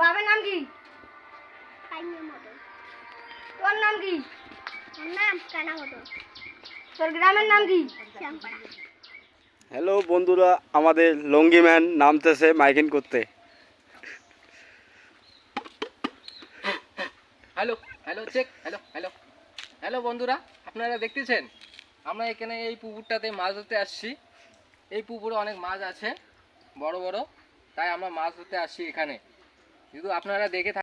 বাবার নাম কি? তোর নাম কি? তোর গ্রামের নাম কি? হ্যালো বন্ধুরা, আমাদের লঙ্গি ম্যান নামতেছে মাইকিং করতে। Hello hello check, hello hello hello বন্ধুরা, আপনারা দেখতেছেন আমরা এখানে এই পুকুরটাতে মাছ ধরতে আসছি। এই পুকুরে অনেক মাছ আছে বড় বড়, তাই আমরা মাছ ধরতে আসছি এখানে। যদি আপনারা দেখে